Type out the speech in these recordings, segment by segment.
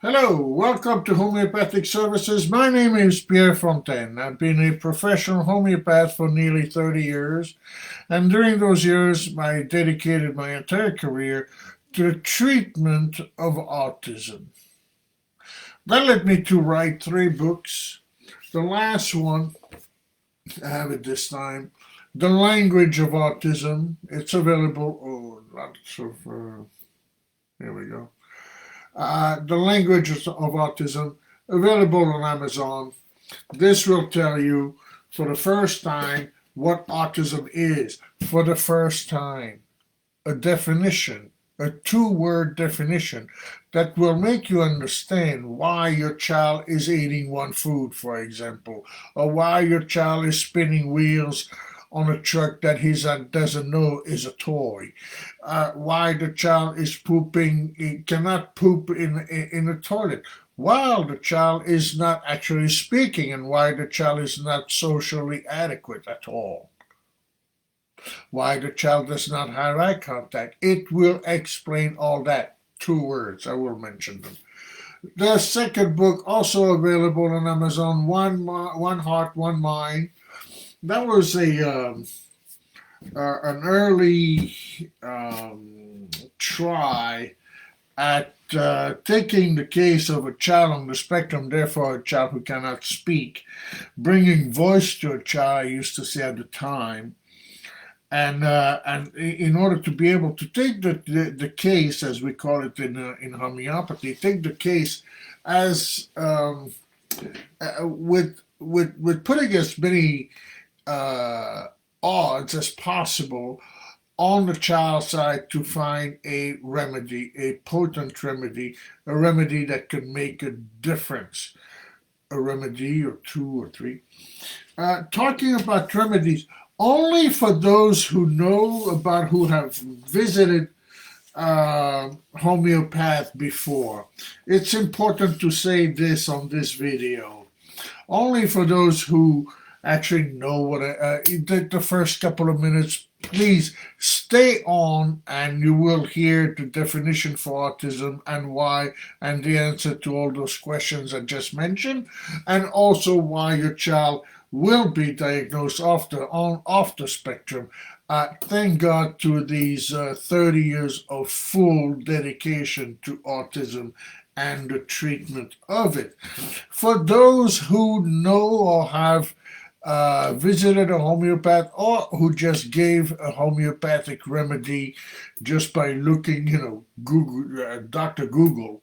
Hello, welcome to Homeopathic Services. My name is Pierre Fontaine. I've been a professional homeopath for nearly 30 years, and during those years, I dedicated my entire career to the treatment of autism. That led me to write 3 books. The last one, I have it this time, The Language of Autism. It's available, here we go. The Language of Autism, available on Amazon. This will tell you for the first time what autism is. For the first time, a definition, a 2-word definition that will make you understand why your child is eating one food, for example, or why your child is spinning wheels on a truck that he doesn't know is a toy, why the child is pooping, he cannot poop in a toilet, while the child is not actually speaking, and why the child is not socially adequate at all, why the child does not have eye contact. It will explain all that. 2 words, I will mention them. The second book, also available on Amazon, One Heart, One Mind. That was an early try at taking the case of a child on the spectrum, therefore a child who cannot speak, bringing voice to a child, I used to say at the time, and in order to be able to take the case, as we call it in homeopathy, take the case as with putting as many odds as possible on the child's side to find a remedy, a potent remedy, a remedy that could make a difference, a remedy or 2 or 3. Talking about remedies, only for those who know about, who have visited homeopath before. It's important to say this on this video. Only for those who actually know what the first couple of minutes, please stay on and you will hear the definition for autism and why, and the answer to all those questions I just mentioned, and also why your child will be diagnosed off the spectrum. Thank God to these 30 years of full dedication to autism and the treatment of it. For those who know or have visited a homeopath, or who just gave a homeopathic remedy just by looking, Google, Dr. Google.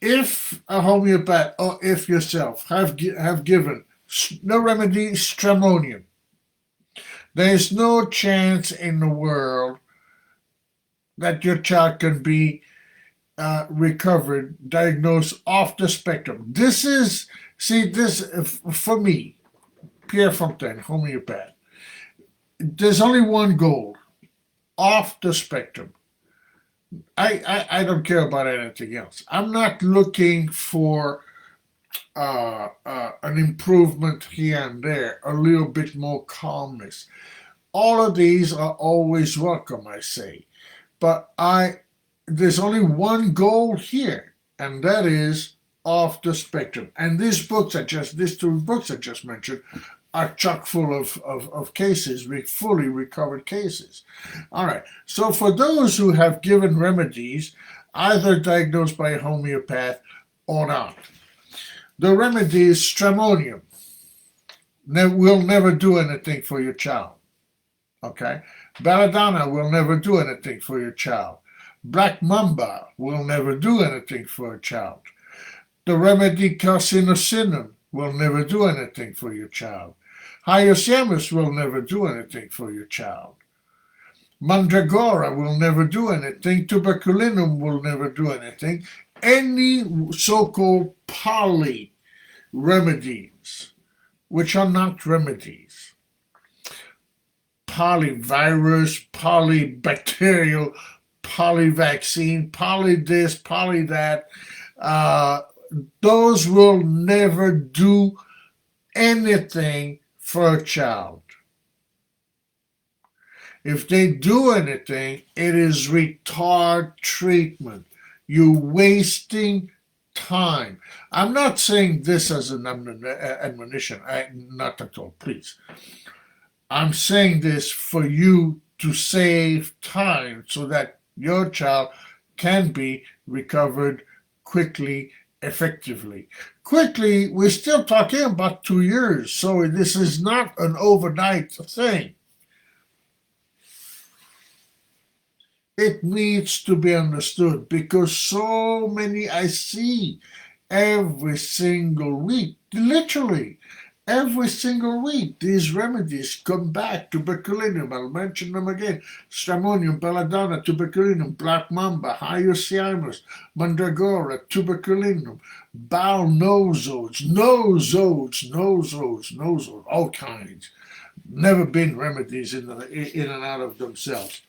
If a homeopath or if yourself have given no remedy, stramonium, there is no chance in the world that your child can be recovered, diagnosed off the spectrum. This is, for me, Pierre Fontaine, homeopath, there's only one goal: off the spectrum. I don't care about anything else. I'm not looking for an improvement here and there, a little bit more calmness. All of these are always welcome, I say. But there's only one goal here, and that is off the spectrum. And these 2 books I just mentioned are chock full of cases, fully recovered cases. All right. So for those who have given remedies, either diagnosed by a homeopath or not, the remedy is stramonium. Will never do anything for your child. Okay? Belladonna will never do anything for your child. Black mamba will never do anything for a child. The remedy carcinosinum will never do anything for your child. Hyoscyamus will never do anything for your child. Mandragora will never do anything. Tuberculinum will never do anything. Any so-called poly remedies, which are not remedies, polyvirus, polybacterial, polyvaccine, poly this, poly that, those will never do anything for a child. If they do anything, it is retard treatment. You're wasting time. I'm not saying this as an admonition. Not at all, please. I'm saying this for you to save time so that your child can be recovered quickly, effectively. Quickly, we're still talking about 2 years, so this is not an overnight thing. It needs to be understood because so many I see every single week, literally every single week, these remedies come back. Tuberculinum, I'll mention them again. Stramonium, belladonna, tuberculinum, black mamba, hyoscyamus, mandragora, tuberculinum, bowel nosodes, all kinds. Never been remedies in and out of themselves.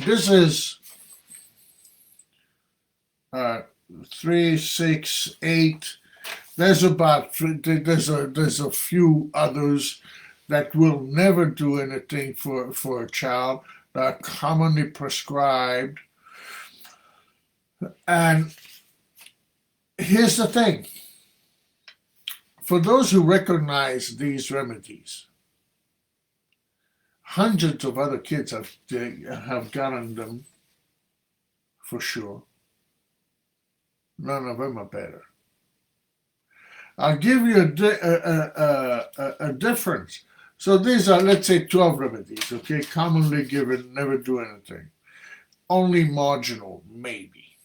This is 3, 6, 8. There's a few others that will never do anything for a child that are commonly prescribed. And here's the thing. For those who recognize these remedies, hundreds of other kids have gotten them for sure. None of them are better. I'll give you a difference. So these are, let's say, 12 remedies, okay? Commonly given, never do anything. Only marginal, maybe.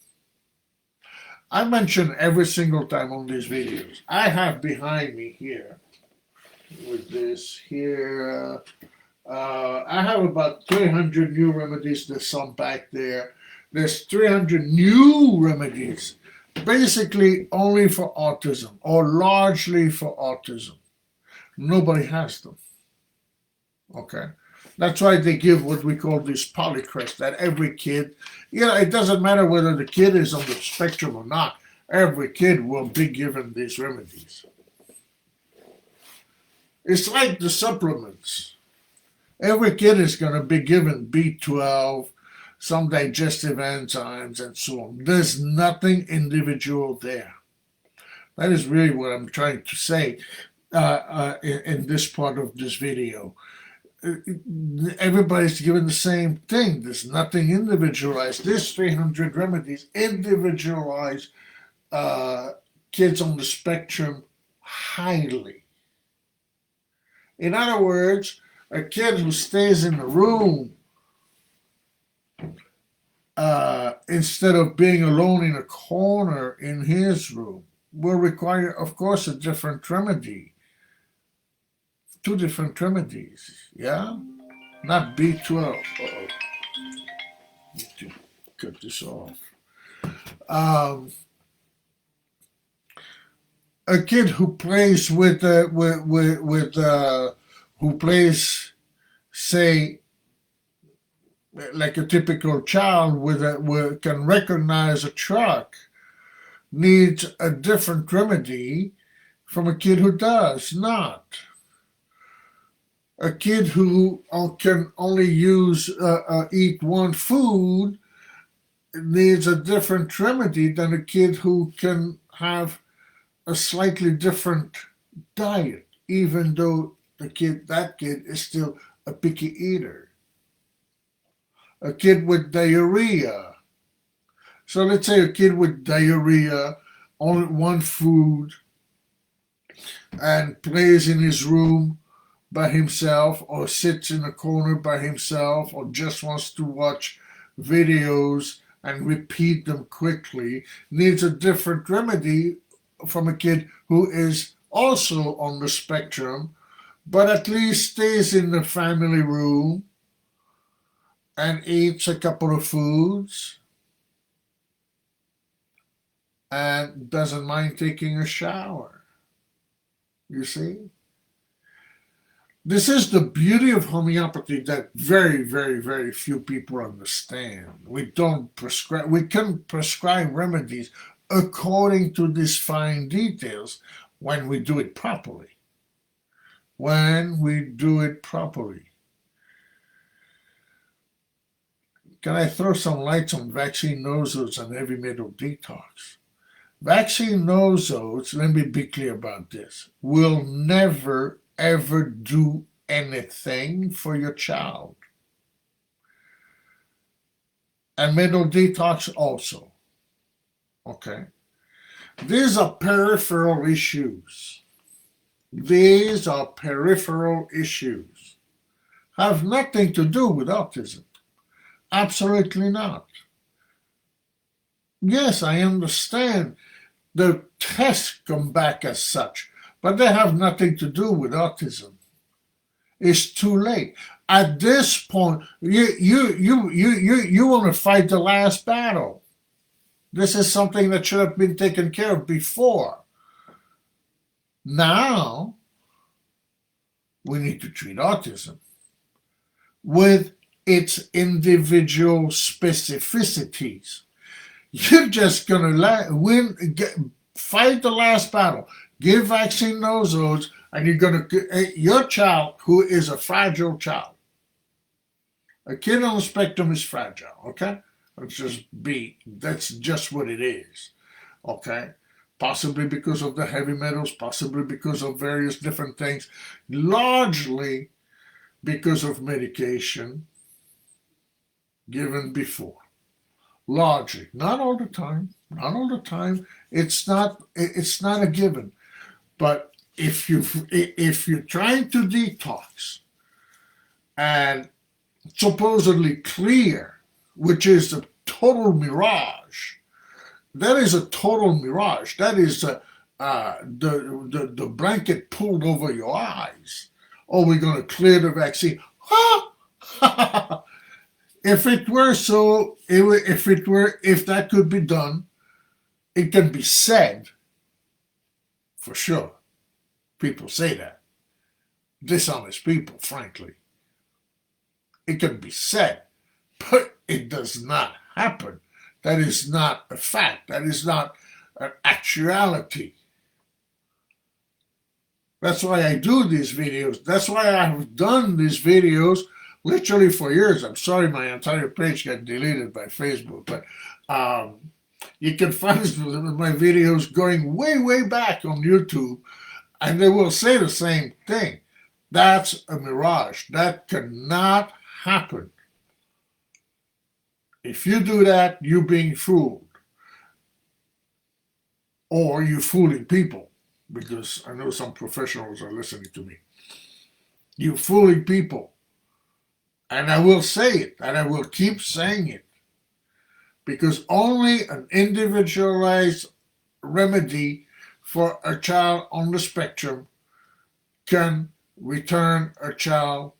I mention every single time on these videos. I have behind me here, with this here, I have about 300 new remedies. There's some back there. There's 300 new remedies, basically only for autism or largely for autism. Nobody has them. Okay? That's why they give what we call this polycrest, that every kid, it doesn't matter whether the kid is on the spectrum or not, every kid will be given these remedies. It's like the supplements. Every kid is going to be given B12, some digestive enzymes, and so on. There's nothing individual there. That is really what I'm trying to say in this part of this video. Everybody's given the same thing. There's nothing individualized. There's 300 remedies individualize kids on the spectrum highly. In other words, a kid who stays in the room instead of being alone in a corner in his room will require, of course, a different remedy. 2 different remedies, yeah? Not B12. Uh-oh. Need to cut this off. A kid who plays who plays, say, like a typical child can recognize a truck needs a different remedy from a kid who does not. A kid who can only eat one food needs a different remedy than a kid who can have a slightly different diet, even though that kid is still a picky eater. A kid with diarrhea. So let's say a kid with diarrhea, only one food, and plays in his room by himself, or sits in a corner by himself, or just wants to watch videos and repeat them quickly, needs a different remedy from a kid who is also on the spectrum, but at least stays in the family room and eats a couple of foods and doesn't mind taking a shower. You see? This is the beauty of homeopathy that very, very, very few people understand. We can prescribe remedies according to these fine details when we do it properly. When we do it properly. can I throw some lights on vaccine nosodes and heavy metal detox? Vaccine nosodes, let me be clear about this, will never ever do anything for your child. And metal detox also. Okay? These are peripheral issues. These are peripheral issues. Have nothing to do with autism. Absolutely not. Yes, I understand the tests come back as such, but they have nothing to do with autism. It's too late. At this point, you want to fight the last battle. This is something that should have been taken care of before. Now, we need to treat autism with its individual specificities. You're just going to fight the last battle, give vaccine nosodes, and you're going to, your child, who is a fragile child, a kid on the spectrum is fragile, okay? That's just what it is, okay? Possibly because of the heavy metals, possibly because of various different things, largely because of medication given before. Largely, not all the time, not all the time. It's not a given. But if you're trying to detox and supposedly clear, which is a total mirage, that is a total mirage. That is the blanket pulled over your eyes. Oh, we're going to clear the vaccine. Ha! If it were so, if that could be done, it can be said, for sure. People say that. Dishonest people, frankly. It can be said, but it does not happen. That is not a fact. That is not an actuality. That's why I do these videos. That's why I have done these videos literally for years. I'm sorry my entire page got deleted by Facebook, but you can find my videos going way, way back on YouTube, and they will say the same thing. That's a mirage. That cannot happen. If you do that, you're being fooled. Or you're fooling people, because I know some professionals are listening to me. You're fooling people. And I will say it, and I will keep saying it, because only an individualized remedy for a child on the spectrum can return a child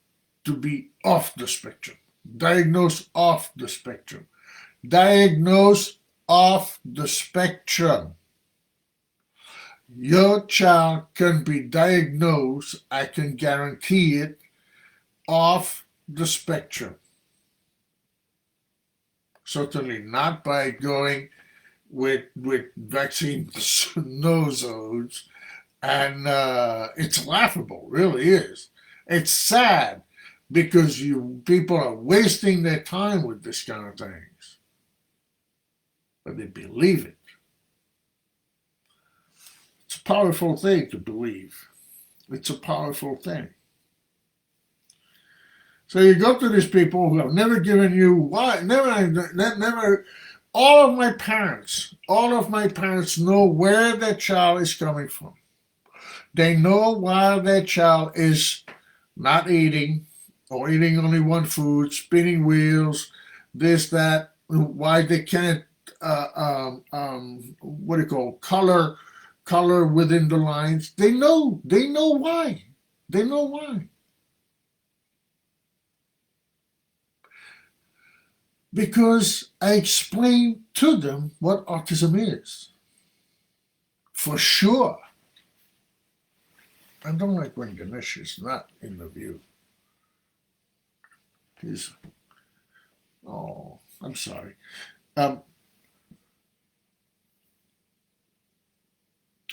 to be off the spectrum, diagnosed off the spectrum, diagnosed off the spectrum. Your child can be diagnosed, I can guarantee it, off the spectrum. Certainly not by going with vaccine nosodes, and it's laughable, really is. It's sad because people are wasting their time with this kind of things, but they believe it. It's a powerful thing to believe. It's a powerful thing. So you go to these people who have never given you never. All of my parents know where their child is coming from. They know why their child is not eating or eating only one food, spinning wheels, this, that, why they can't, color within the lines. They know why. They know why. Because I explained to them what autism is. For sure. I don't like when Ganesh is not in the view. I'm sorry.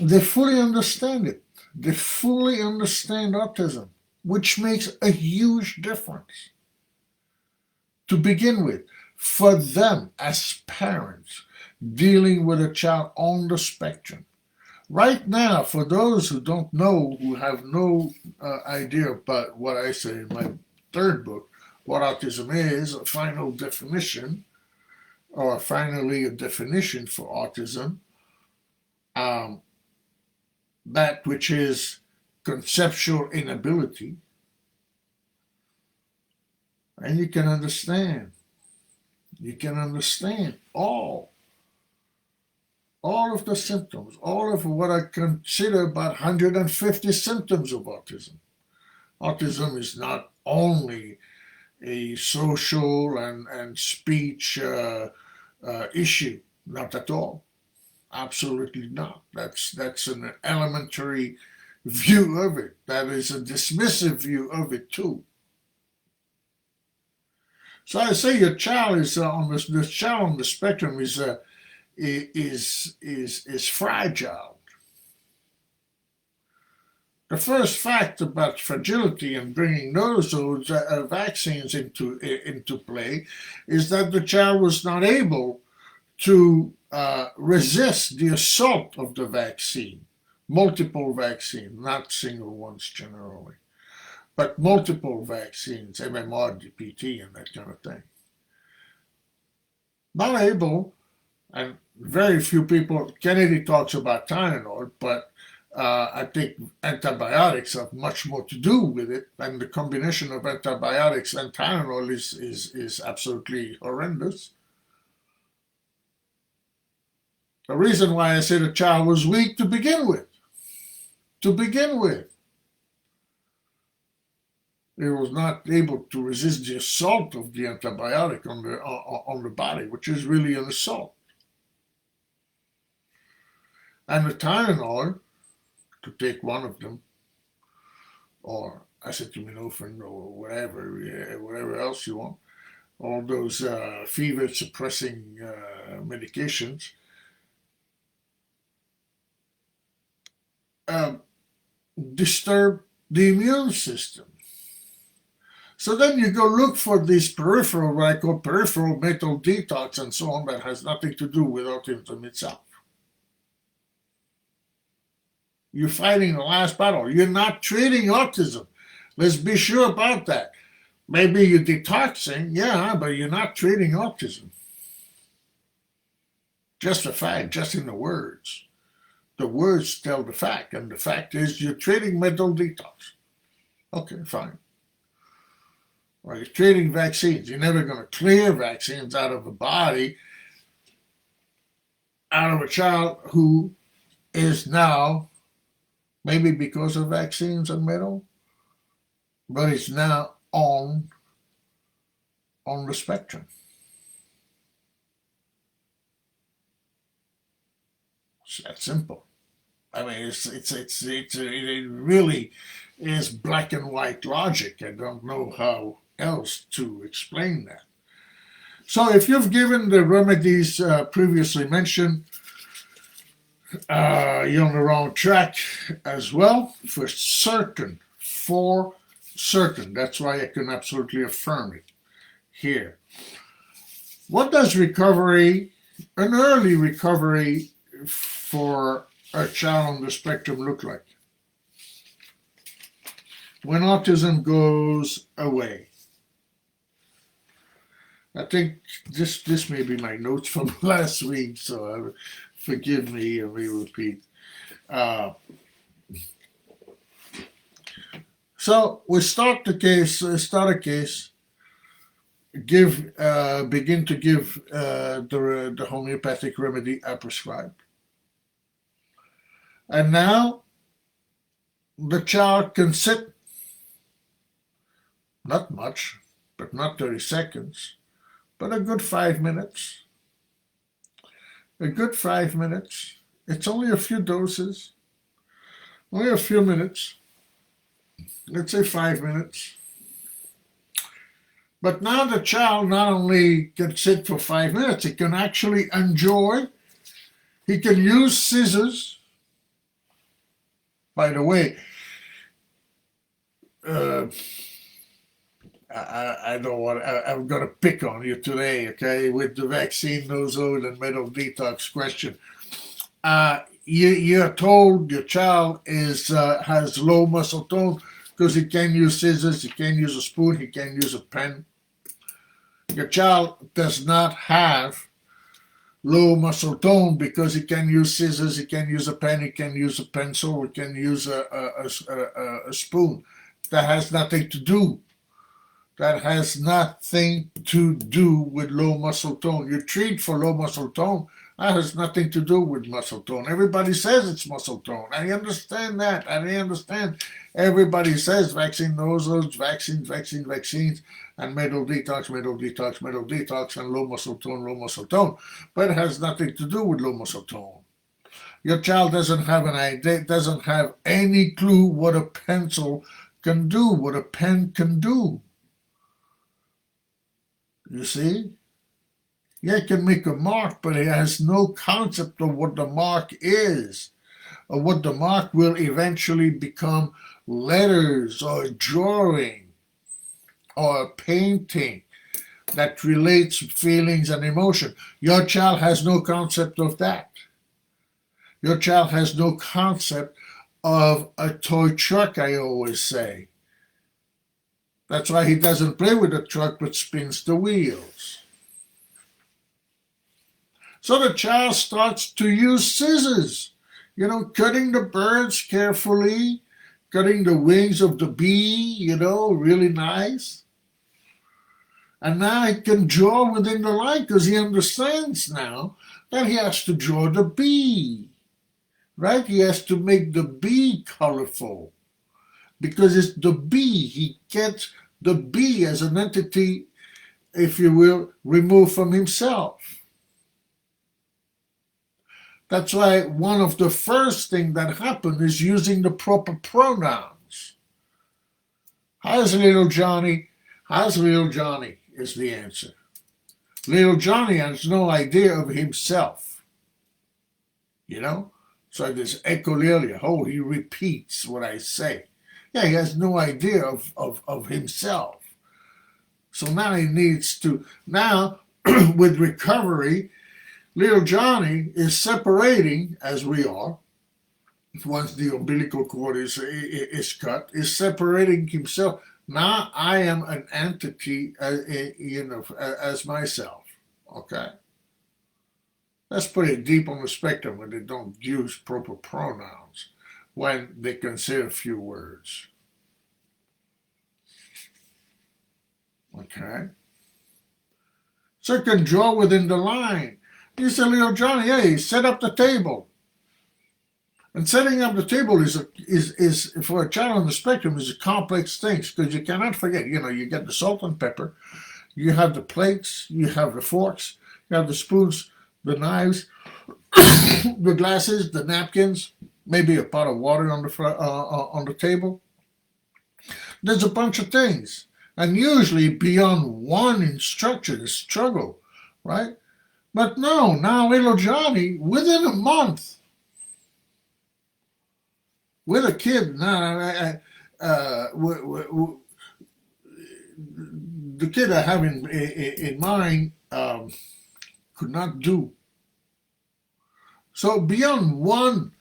They fully understand it. They fully understand autism, which makes a huge difference. To begin with, for them as parents dealing with a child on the spectrum. Right now, for those who don't know, who have no idea about what I say in my third book, what autism is, a final definition, or finally a definition for autism, um, that which is conceptual inability, and you can understand all of the symptoms, all of what I consider about 150 symptoms of autism. Autism is not only a social and speech issue, not at all. Absolutely not. That's an elementary view of it. That is a dismissive view of it too. So I say your child is on this child on the spectrum is fragile. The first fact about fragility and bringing those vaccines into play is that the child was not able to resist the assault of the vaccine, multiple vaccines, not single ones generally, but multiple vaccines, MMR, DPT, and that kind of thing. Not able, and very few people, Kennedy talks about Tylenol, but I think antibiotics have much more to do with it, and the combination of antibiotics and Tylenol is absolutely horrendous. The reason why I say the child was weak to begin with. It was not able to resist the assault of the antibiotic on the body, which is really an assault. And the Tylenol, to take one of them, or acetaminophen, or whatever else you want, all those fever-suppressing medications, disturb the immune system. So then you go look for these peripheral, what I call peripheral mental detox and so on, that has nothing to do with autism itself. You're fighting the last battle. You're not treating autism. Let's be sure about that. Maybe you're detoxing, yeah, but you're not treating autism. Just a fact, just in the words. The words tell the fact, and the fact is you're treating mental detox. Okay, fine. Well, you're treating vaccines. You're never going to clear vaccines out of a body, out of a child who is now, maybe because of vaccines and metal, but is now on the spectrum. It's that simple. I mean, it really is black and white logic. I don't know how else to explain that. So if you've given the remedies previously mentioned, you're on the wrong track as well, for certain. That's why I can absolutely affirm it here. What does recovery, an early recovery for a child on the spectrum look like? When autism goes away. I think this may be my notes from last week, so forgive me and we repeat. So we start a case, begin to give the homeopathic remedy I prescribed. And now the child can sit, not much, but not 30 seconds, but a good 5 minutes. A good 5 minutes. It's only a few doses, only a few minutes. Let's say 5 minutes. But now the child not only can sit for 5 minutes, he can actually enjoy. He can use scissors. By the way, I don't want. I'm going to pick on you today, okay? With the vaccine, nose oil, and metal detox question. You're told your child has low muscle tone because he can't use scissors, he can't use a spoon, he can't use a pen. Your child does not have low muscle tone because he can use scissors, he can use a pen, he can use a pencil, he can use a spoon. That has nothing to do. That has nothing to do with low muscle tone. You treat for low muscle tone. That has nothing to do with muscle tone. Everybody says it's muscle tone. I understand that. I understand. Everybody says vaccine nosodes, vaccines, and metal detox, and low muscle tone. But it has nothing to do with low muscle tone. Your child doesn't have an idea, doesn't have any clue what a pencil can do, what a pen can do. You see? Yeah, he can make a mark, but he has no concept of what the mark is, or what the mark will eventually become letters or drawing or painting that relates feelings and emotion. Your child has no concept of that. Your child has no concept of a toy truck, I always say. That's why he doesn't play with the truck but spins the wheels. So the child starts to use scissors, cutting the birds carefully, cutting the wings of the bee, really nice. And now he can draw within the line because he understands now that he has to draw the bee, right? He has to make the bee colorful because it's the bee. He gets the bee as an entity, if you will, removed from himself. That's why one of the first things that happened is using the proper pronouns. How's little Johnny? How's little Johnny is the answer. Little Johnny has no idea of himself. So this echolalia, he repeats what I say. Yeah, he has no idea of himself. So now he needs to, with recovery, little Johnny is separating, as we are, once the umbilical cord is cut, is separating himself. Now I am an entity, as myself, okay? That's pretty deep on the spectrum when they don't use proper pronouns, when they can say a few words. Okay? So you can draw within the line. You say, little Johnny, hey, set up the table. And setting up the table is for a child on the spectrum is a complex thing because you cannot forget, you get the salt and pepper, you have the plates, you have the forks, you have the spoons, the knives, the glasses, the napkins, maybe a pot of water on the table. There's a bunch of things. And usually beyond one instruction is struggle, right? But no, now little Johnny, within a month, with a kid, the kid I have in mind could not do. So beyond one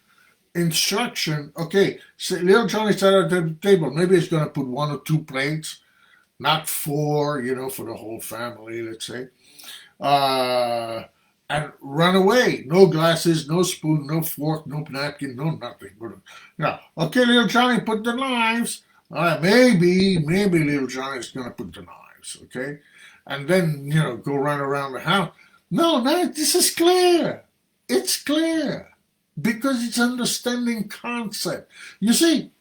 instruction, okay, so little Johnny sat at the table. Maybe he's going to put 1 or 2 plates, not 4, for the whole family, let's say. And run away. No glasses, no spoon, no fork, no napkin, no nothing. Okay, little Johnny, put the knives. Maybe little Johnny's going to put the knives, okay? And then, go run around the house. No, this is clear. It's clear. Because it's understanding concept. You see,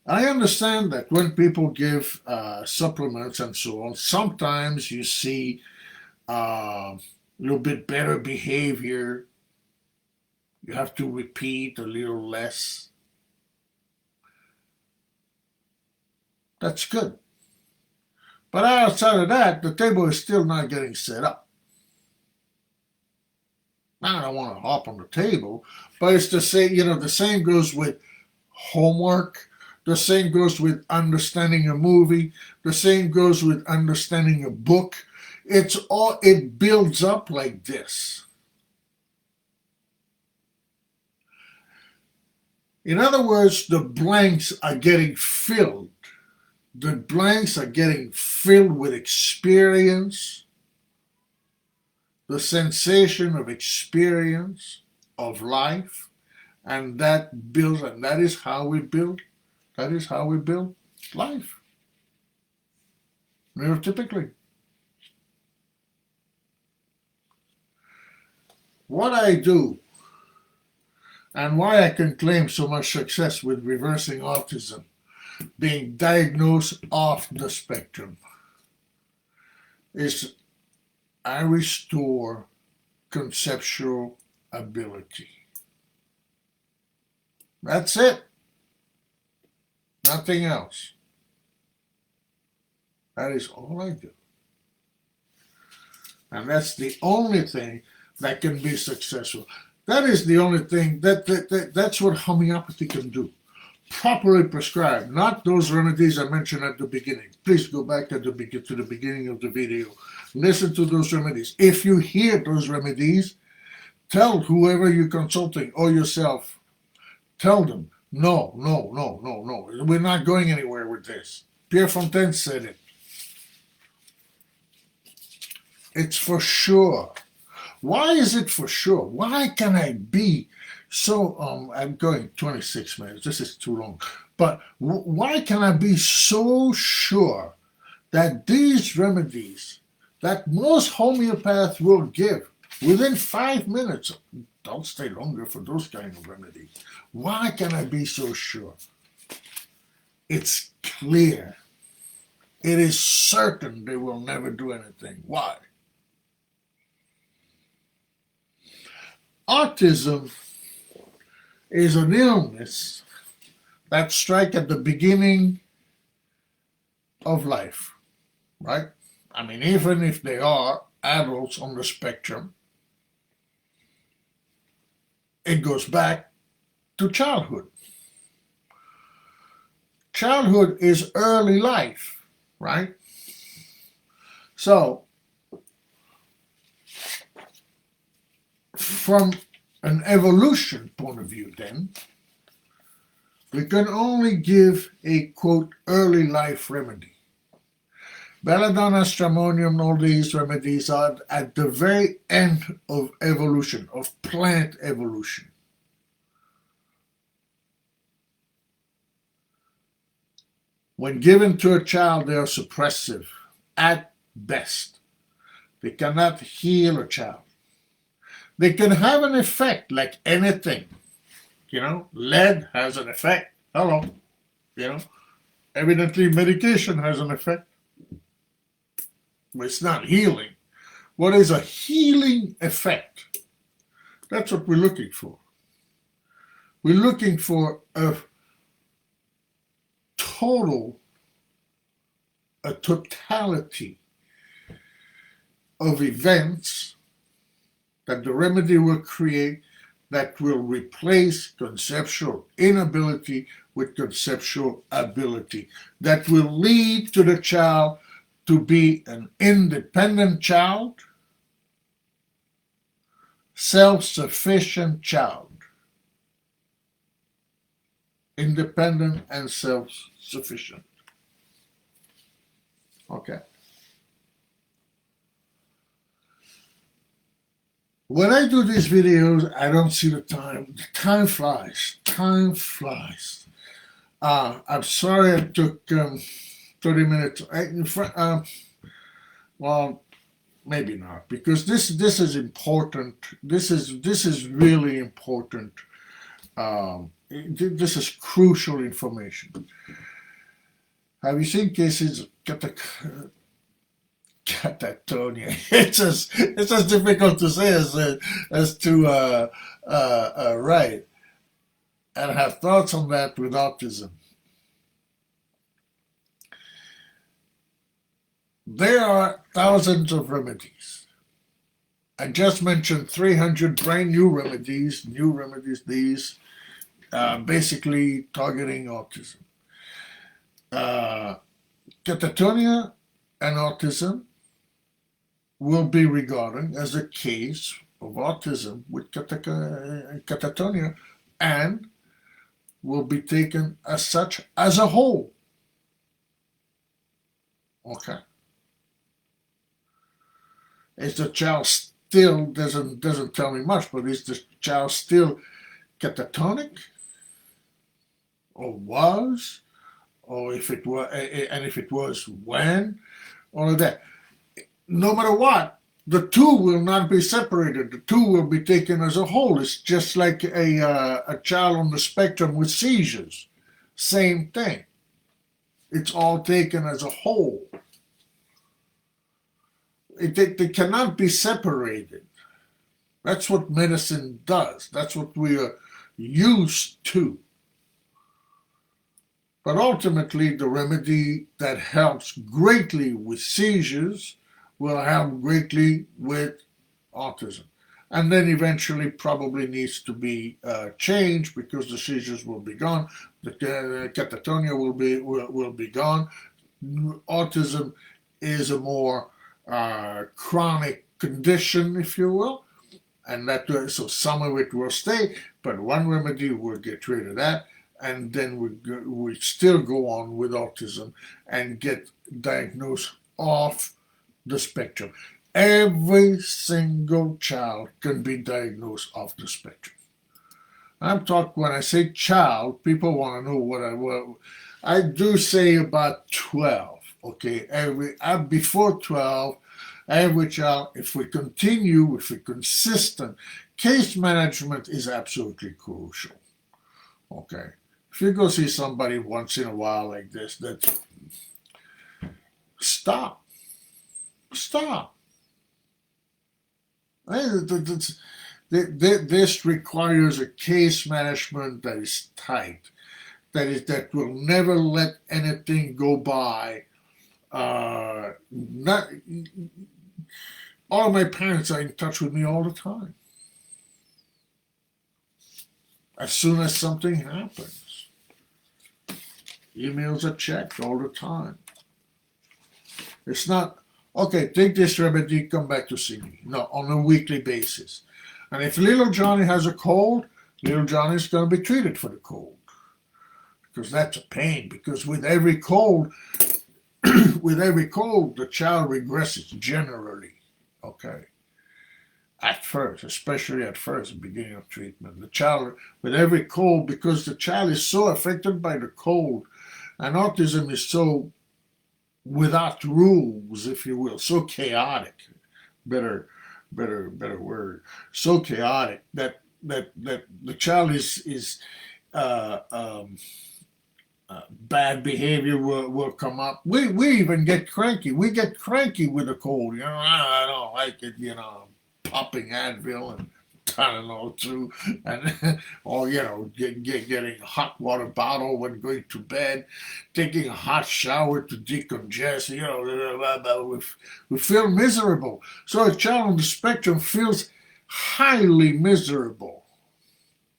I understand that when people give supplements and so on, sometimes you see a little bit better behavior. You have to repeat a little less. That's good. But outside of that, the table is still not getting set up. Now I don't want to hop on the table, but it's the same, the same goes with homework. The same goes with understanding a movie. The same goes with understanding a book. It builds up like this. In other words, the blanks are getting filled. The blanks are getting filled with experience, the sensation of experience of life, and that builds, and that is how we build. That is how we build life. Neurotypically. What I do and why I can claim so much success with reversing autism, being diagnosed off the spectrum, is I restore conceptual ability. That's it. Nothing else. That is all I do. And that's the only thing that can be successful. That is the only thing, that's what homeopathy can do. Properly prescribed, not those remedies I mentioned at the beginning. Please go back to the beginning of the video. Listen to those remedies. If you hear those remedies, tell whoever you're consulting or yourself, tell them, no, we're not going anywhere with this. Pierre Fontaine said it. It's for sure. Why is it for sure? Why can I be so, I'm going 26 minutes, this is too long, but why can I be so sure that these remedies that most homeopaths will give within 5 minutes, don't stay longer for those kind of remedies, why can I be so sure? It's clear. It is certain they will never do anything. Why? Autism is an illness that strikes at the beginning of life, right? I mean, even if they are adults on the spectrum, it goes back to childhood. Childhood is early life, right? So, from an evolution point of view, then, we can only give a, quote, early life remedy. Belladonna, stramonium, all these remedies are at the very end of evolution, of plant evolution. When given to a child, they are suppressive, at best. They cannot heal a child. They can have an effect like anything. You know, lead has an effect. Hello. You know, evidently medication has an effect. But it's not healing. What is a healing effect? That's what we're looking for. We're looking for a totality of events that the remedy will create that will replace conceptual inability with conceptual ability, that will lead to the child to be an independent child, self-sufficient child. Independent and self-sufficient. Okay. When I do these videos, I don't see the time. The time flies. Time flies. I'm sorry it took 30 minutes. Well, maybe not, because this is important. This is really important. This is crucial information. Have you seen cases of catatonia? It's as difficult to say as to write. And have thoughts on that with autism. There are thousands of remedies. I just mentioned 300 brand new remedies, these basically targeting autism. Uh, Catatonia and autism will be regarded as a case of autism with catatonia and will be taken as such as a whole. Okay. Is the child still doesn't tell me much, but is the child still catatonic or was, or if it was, and if it was, when, all of that. No matter what, the two will not be separated. The two will be taken as a whole. It's just like a child on the spectrum with seizures. Same thing. It's all taken as a whole. They cannot be separated. That's what medicine does. That's what we are used to. But ultimately, the remedy that helps greatly with seizures will help greatly with autism. And then eventually probably needs to be changed because the seizures will be gone, the catatonia will be gone. Autism is a more chronic condition, if you will, and that so some of it will stay, but one remedy will get rid of that, and then we still go on with autism and get diagnosed off the spectrum. Every single child can be diagnosed off the spectrum. I'm talking, when I say child, people want to know what I do say about 12. Okay, before 12, every child, if we continue, if we're consistent, case management is absolutely crucial. Okay, if you go see somebody once in a while like this, that's stop. This requires a case management that is tight, that will never let anything go by. Not all of my parents are in touch with me all the time. As soon as something happens, emails are checked all the time. It's not, okay, take this remedy, come back to see me. No, on a weekly basis. And if little Johnny has a cold, little Johnny's going to be treated for the cold. Because that's a pain. Because with every cold, the child regresses generally. Okay. At first, especially at first, the beginning of treatment. The child, with every cold, because the child is so affected by the cold, and autism is so without rules, if you will, so chaotic, better word, so chaotic that the child is bad behavior will come up. We even get cranky. We get cranky with a cold. You know, I don't like it. You know, popping Advil and Tylenol too, and or you know, getting a hot water bottle when going to bed, taking a hot shower to decongest. You know, we feel miserable. So a child on the spectrum feels highly miserable.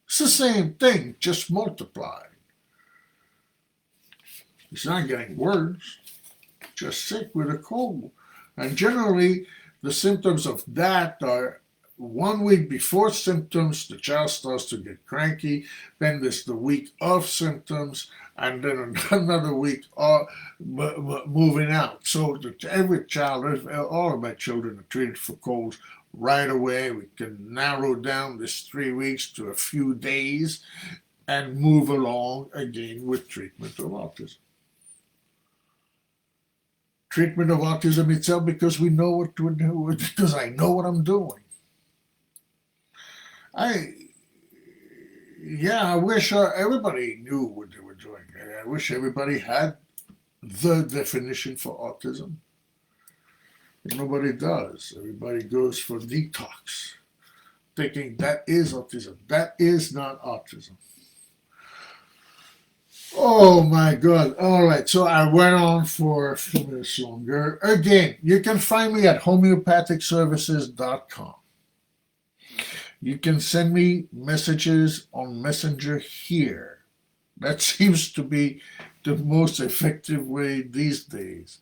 It's the same thing, just multiplied. It's not getting worse, just sick with a cold. And generally, the symptoms of that are 1 week before symptoms, the child starts to get cranky. Then there's the week of symptoms, and then another week moving out. So every child, all of my children are treated for colds right away. We can narrow down this 3 weeks to a few days and move along again with treatment of autism. Treatment of autism itself, because we know what to do, because I know what I'm doing. I wish everybody knew what they were doing. I wish everybody had the definition for autism. But nobody does. Everybody goes for detox, thinking that is autism. That is not autism. Oh my God. All right. So I went on for a few minutes longer. Again, you can find me at homeopathic-services.com. You can send me messages on Messenger here. That seems to be the most effective way these days.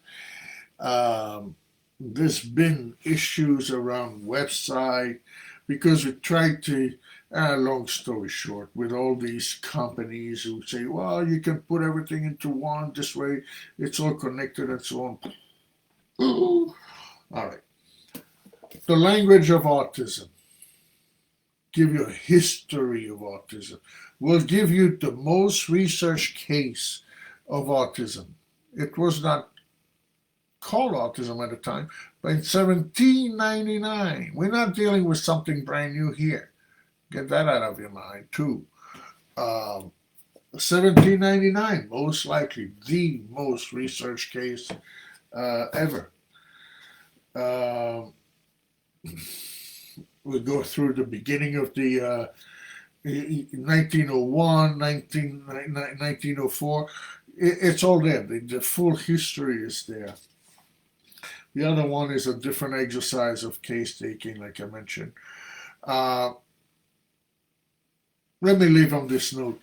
There's been issues around website because we tried to, long story short, with all these companies who say, well, you can put everything into one, this way it's all connected and so on. All right. The language of autism. Give you a history of autism. Will give you the most researched case of autism. It was not called autism at the time, but in 1799. We're not dealing with something brand new here. Get that out of your mind, too. 1799, most likely the most researched case ever. We go through the beginning of the 1901, 1904. It's all there. The full history is there. The other one is a different exercise of case taking, like I mentioned. Let me leave on this note.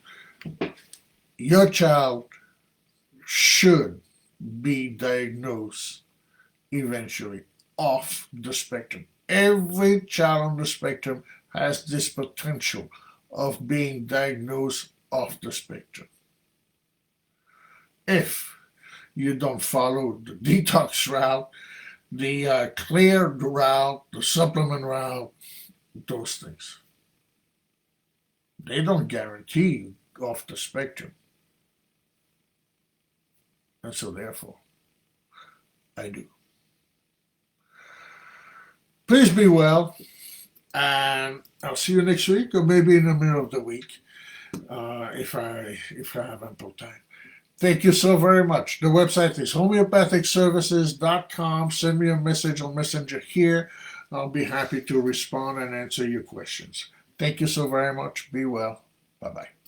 Your child should be diagnosed eventually off the spectrum. Every child on the spectrum has this potential of being diagnosed off the spectrum. If you don't follow the detox route, the clear route, the supplement route, those things, they don't guarantee you off the spectrum. And so therefore, I do. Please be well, and I'll see you next week, or maybe in the middle of the week, if I have ample time. Thank you so very much. The website is homeopathicservices.com. Send me a message on Messenger here. I'll be happy to respond and answer your questions. Thank you so very much. Be well. Bye-bye.